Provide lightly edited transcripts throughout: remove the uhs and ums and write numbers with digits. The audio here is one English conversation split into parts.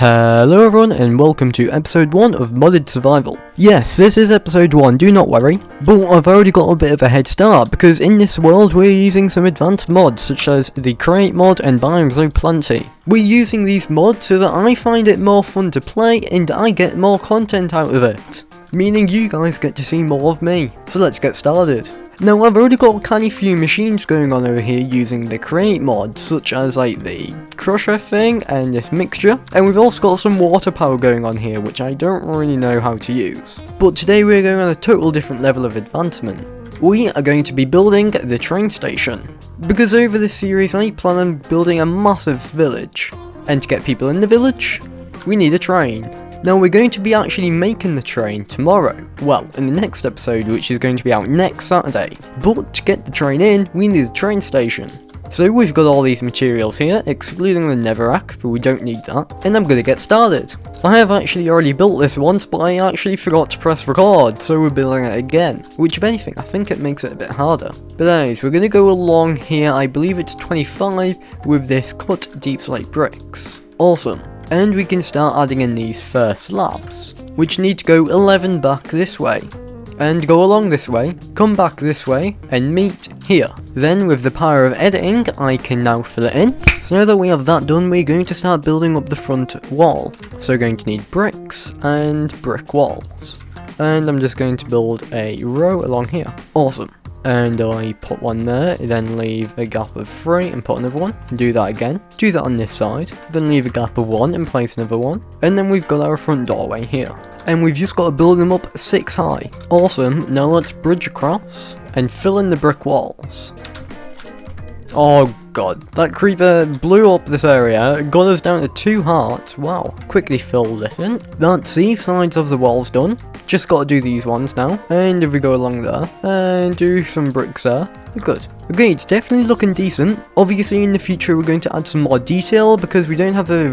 Hello everyone and welcome to episode 1 of Modded Survival. Yes, this is episode 1, do not worry, but I've already got a bit of a head start because in this world we're using some advanced mods such as the createmod and biomes of plenty. We're using these mods so that I find it more fun to play and I get more content out of it, meaning you guys get to see more of me. So let's get started. Now I've already got a canny few machines going on over here using the create mod, such as like the crusher thing and this mixture, and we've also got some water power going on here which I don't really know how to use. But today we're going on a total different level of advancement. We are going to be building the train station, because over this series I plan on building a massive village, and to get people in the village, we need a train. Now we're going to be actually making the train tomorrow, well in the next episode which is going to be out next Saturday, but to get the train in we need a train station. So we've got all these materials here, excluding the netherrack, but we don't need that, and I'm going to get started. I have actually already built this once, but I actually forgot to press record, so we're building it again, which if anything I think it makes it a bit harder. But anyways, we're going to go along here, I believe it's 25, with this cut deep slate bricks. Awesome. And we can start adding in these first slabs, which need to go 11 back this way, and go along this way, come back this way, and meet here. Then with the power of editing, I can now fill it in. So now that we have that done, we're going to start building up the front wall. So we're going to need bricks and brick walls. And I'm just going to build a row along here. Awesome. And I put one there, then leave a gap of 3 and put another one. Do that again. Do that on this side. Then leave a gap of 1 and place another one. And then we've got our front doorway here. And we've just got to build them up 6 high. Awesome. Now let's bridge across and fill in the brick walls. Oh god, that creeper blew up this area, got us down to 2 hearts, wow. Quickly fill this in. That's the sides of the walls done. Just got to do these ones now, and if we go along there, and do some bricks there, we're good. Okay, it's definitely looking decent. Obviously in the future we're going to add some more detail, because we don't have a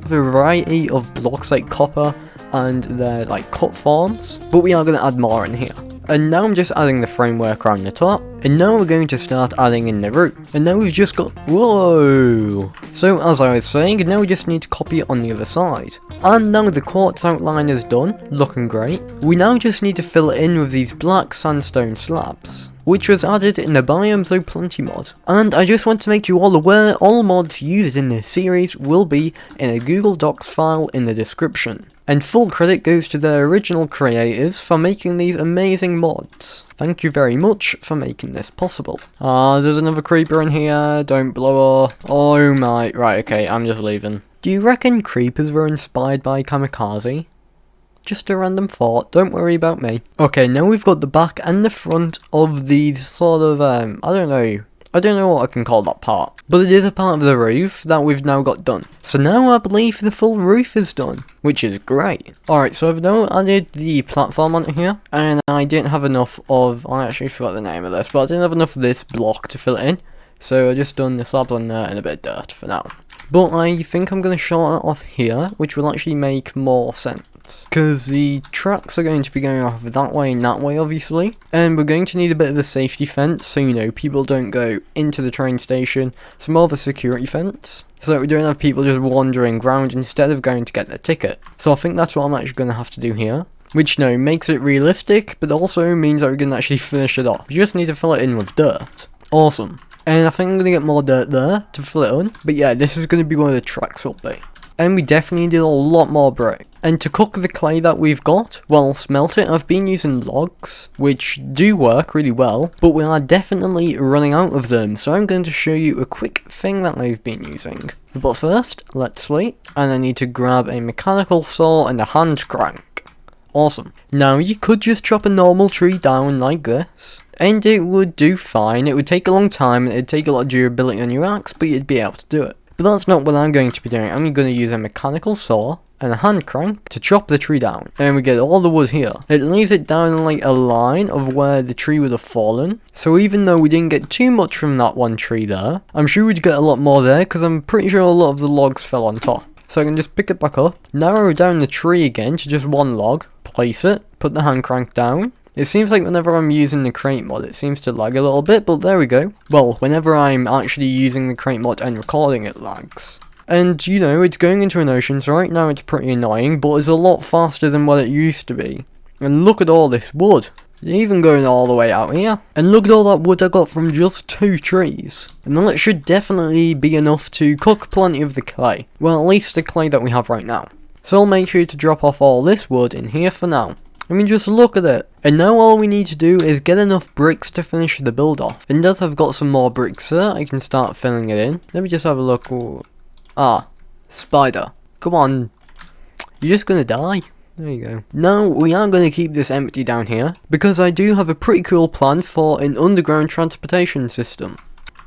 variety of blocks like copper, and their like cut forms, but we are going to add more in here. And now I'm just adding the framework around the top, and now we're going to start adding in the roof. And now we've just got, whoa! So as I was saying, now we just need to copy it on the other side. And now the quartz outline is done, looking great. We now just need to fill it in with these black sandstone slabs, which was added in the biomes of plenty mod. And I just want to make you all aware, all mods used in this series will be in a Google Docs file in the description. And full credit goes to the original creators for making these amazing mods. Thank you very much for making this possible. There's another creeper in here, don't blow up. Oh my, right, okay, I'm just leaving. Do you reckon creepers were inspired by Kamikaze? Just a random thought, don't worry about me. Okay, now we've got the back and the front of these sort of, I don't know what I can call that part. But it is a part of the roof that we've now got done. So now I believe the full roof is done, which is great. Alright, so I've now added the platform onto here, and I didn't have enough of, I actually forgot the name of this, but I didn't have enough of this block to fill it in. So I just done the slabs on there and a bit of dirt for now. But I think I'm going to short it off here, which will actually make more sense. Because the tracks are going to be going off that way and that way, obviously. And we're going to need a bit of a safety fence, so you know, people don't go into the train station. So more of a security fence, so that we don't have people just wandering around instead of going to get their ticket. So I think that's what I'm actually going to have to do here. Which, you know, makes it realistic, but also means that we're going to actually finish it off. We just need to fill it in with dirt. Awesome. And I think I'm going to get more dirt there to fill it in. But yeah, this is going to be where the tracks will be. And we definitely need a lot more brick. And to cook the clay that we've got, well, smelt it, I've been using logs, which do work really well, but we are definitely running out of them, so I'm going to show you a quick thing that I've been using. But first, let's sleep, and I need to grab a mechanical saw and a hand crank. Awesome. Now, you could just chop a normal tree down like this, and it would do fine. It would take a long time, and it'd take a lot of durability on your axe, but you'd be able to do it. But that's not what I'm going to be doing. I'm going to use a mechanical saw and a hand crank to chop the tree down. And we get all the wood here. It lays it down in like a line of where the tree would have fallen. So even though we didn't get too much from that one tree there, I'm sure we'd get a lot more there because I'm pretty sure a lot of the logs fell on top. So I can just pick it back up, narrow down the tree again to just one log, place it, put the hand crank down. It seems like whenever I'm using the crate mod, it seems to lag a little bit, but there we go. Well, whenever I'm actually using the crate mod and recording, it lags. And, you know, it's going into an ocean, so right now it's pretty annoying, but it's a lot faster than what it used to be. And look at all this wood. It's even going all the way out here. And look at all that wood I got from just 2 trees. And that should definitely be enough to cook plenty of the clay. Well, at least the clay that we have right now. So I'll make sure to drop off all this wood in here for now. I mean, just look at it. And now all we need to do is get enough bricks to finish the build off. And as I've got some more bricks there, I can start filling it in. Let me just have a look. Ooh. Ah, spider. Come on. You're just gonna die. There you go. Now, we are going to keep this empty down here, because I do have a pretty cool plan for an underground transportation system.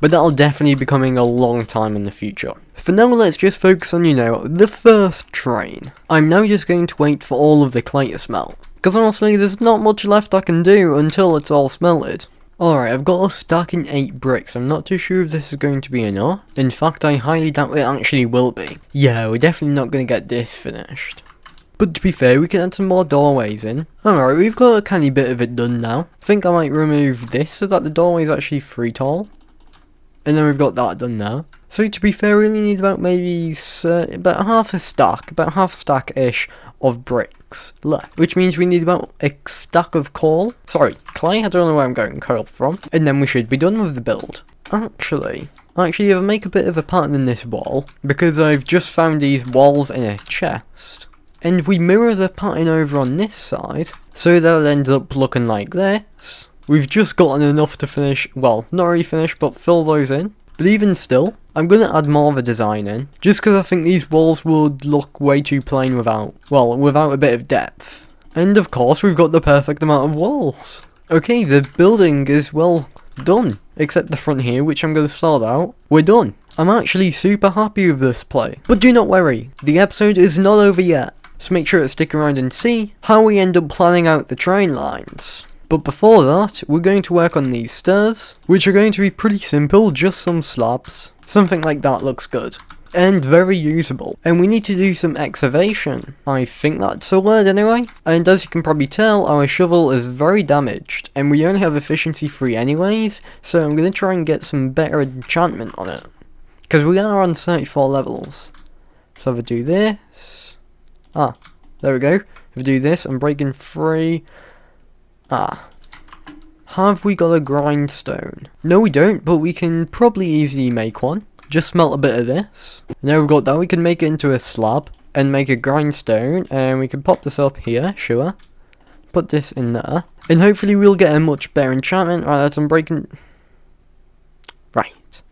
But that'll definitely be coming a long time in the future. For now, let's just focus on, you know, the first train. I'm now just going to wait for all of the clay to smelt. Because honestly, there's not much left I can do until it's all smelted. Alright, I've got a stack in 8 bricks. I'm not too sure if this is going to be enough. In fact, I highly doubt it actually will be. Yeah, we're definitely not going to get this finished. But to be fair, we can add some more doorways in. Alright, we've got a canny bit of it done now. I think I might remove this so that the doorway is actually 3 tall. And then we've got that done now. So to be fair, we only need about maybe about half a stack-ish of bricks left. Which means we need about a stack of coal. Sorry, clay, I don't know where I'm going coal from. And then we should be done with the build. Actually, if I make a bit of a pattern in this wall, because I've just found these walls in a chest. And we mirror the pattern over on this side, so that it ends up looking like this. We've just gotten enough to finish, well, not really finish, but fill those in. But even still, I'm going to add more of a design in, just because I think these walls would look way too plain without a bit of depth. And of course, we've got the perfect amount of walls. Okay, the building is, well, done. Except the front here, which I'm going to start out. We're done. I'm actually super happy with this play. But do not worry, the episode is not over yet. So make sure to stick around and see how we end up planning out the train lines. But before that, we're going to work on these stairs, which are going to be pretty simple, just some slabs. Something like that looks good. And very usable. And we need to do some excavation. I think that's a word anyway. And as you can probably tell, our shovel is very damaged. And we only have efficiency 3 anyways, so I'm going to try and get some better enchantment on it. Because we are on 34 levels. So if I do this... Ah, there we go. If we do this, I'm breaking 3. Ah. Have we got a grindstone? No, we don't, but we can probably easily make one. Just smelt a bit of this. Now we've got that, we can make it into a slab and make a grindstone, and we can pop this up here, sure. Put this in there, and hopefully we'll get a much better enchantment. Right, that's I'm breaking... Right.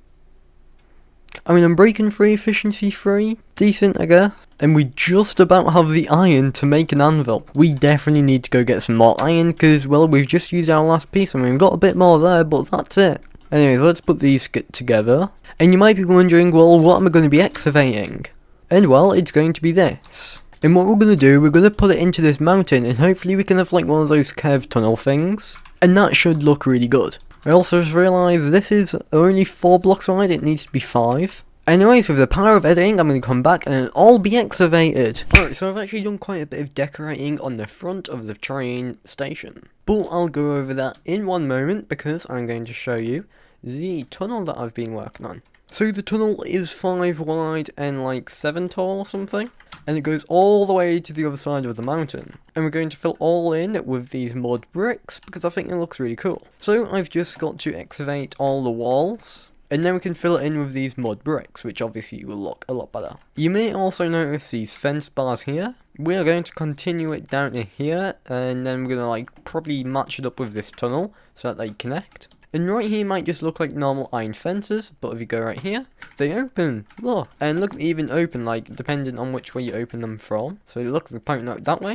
I mean, I'm breaking 3, efficiency 3. Decent, I guess. And we just about have the iron to make an anvil. We definitely need to go get some more iron, because, well, we've just used our last piece. I mean, we've got a bit more there, but that's it. Anyways, let's put these together. And you might be wondering, well, what am I going to be excavating? And, well, it's going to be this. And what we're going to do, we're going to put it into this mountain, and hopefully we can have, like, one of those curved tunnel things. And that should look really good. I also just realised this is only 4 blocks wide, it needs to be 5. Anyways, with the power of editing, I'm going to come back and it'll all be excavated. Alright, so I've actually done quite a bit of decorating on the front of the train station. But I'll go over that in one moment because I'm going to show you the tunnel that I've been working on. So the tunnel is 5 wide and like 7 tall or something. And it goes all the way to the other side of the mountain. And we're going to fill all in with these mud bricks because I think it looks really cool. So I've just got to excavate all the walls. And then we can fill it in with these mud bricks, which obviously will look a lot better. You may also notice these fence bars here. We are going to continue it down to here. And then we're going to like probably match it up with this tunnel so that they connect. And right here might just look like normal iron fences, but if you go right here, they open, look. And look, they even open, like, depending on which way you open them from. So look, they're pointing out that way,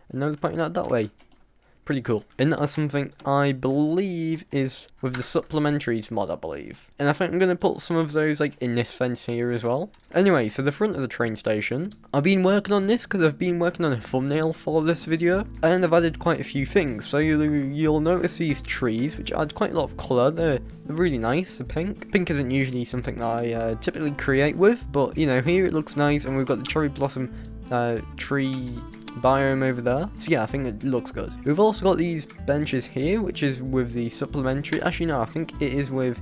and now they're pointing out that way. Pretty cool. And that is something I believe is with the supplementaries mod, I believe. And I think I'm going to put some of those, like, in this fence here as well. Anyway, so the front of the train station. I've been working on this because I've been working on a thumbnail for this video. And I've added quite a few things. So you'll notice these trees, which add quite a lot of colour. They're really nice, the pink. Pink isn't usually something that I typically create with. But, you know, here it looks nice. And we've got the cherry blossom tree biome over there. So yeah, I think it looks good. We've also got these benches here, which is with the supplementary. Actually, no, I think it is with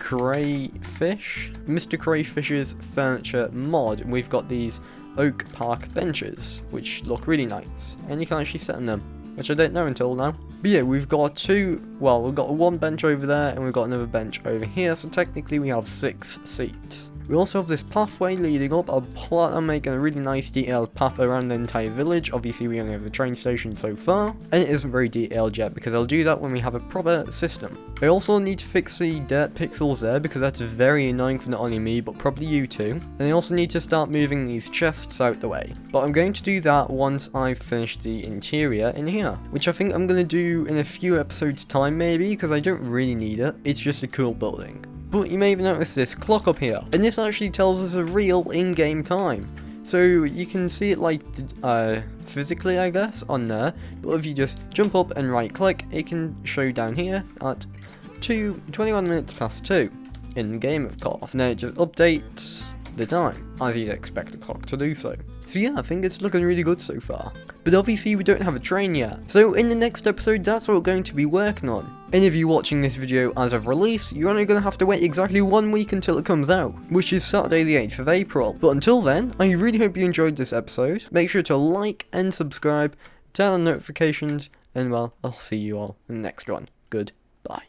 Mr. Crayfish's furniture mod. We've got these oak park benches, which look really nice, and you can actually sit on them, which I didn't know until now. But yeah, we've got we've got one bench over there, and we've got another bench over here, so technically we have 6 seats. We also have this pathway leading up. I plan on making a really nice detailed path around the entire village. Obviously we only have the train station so far, and it isn't very detailed yet because I'll do that when we have a proper system. I also need to fix the dirt pixels there because that's very annoying for not only me but probably you too. And I also need to start moving these chests out the way. But I'm going to do that once I've finished the interior in here, which I think I'm going to do in a few episodes time maybe, because I don't really need it. It's just a cool building. But you may have noticed this clock up here, and this actually tells us a real in-game time. So you can see it like physically, I guess, on there, but if you just jump up and right click, it can show down here at 21 minutes past 2, in the game of course. And then it just updates the time, as you'd expect a clock to do so. So yeah, I think it's looking really good so far. But obviously we don't have a train yet, so in the next episode that's what we're going to be working on. And if you're watching this video as of release, you're only going to have to wait exactly 1 week until it comes out, which is Saturday the 8th of April. But until then, I really hope you enjoyed this episode. Make sure to like and subscribe, turn on notifications, and well, I'll see you all in the next one. Goodbye.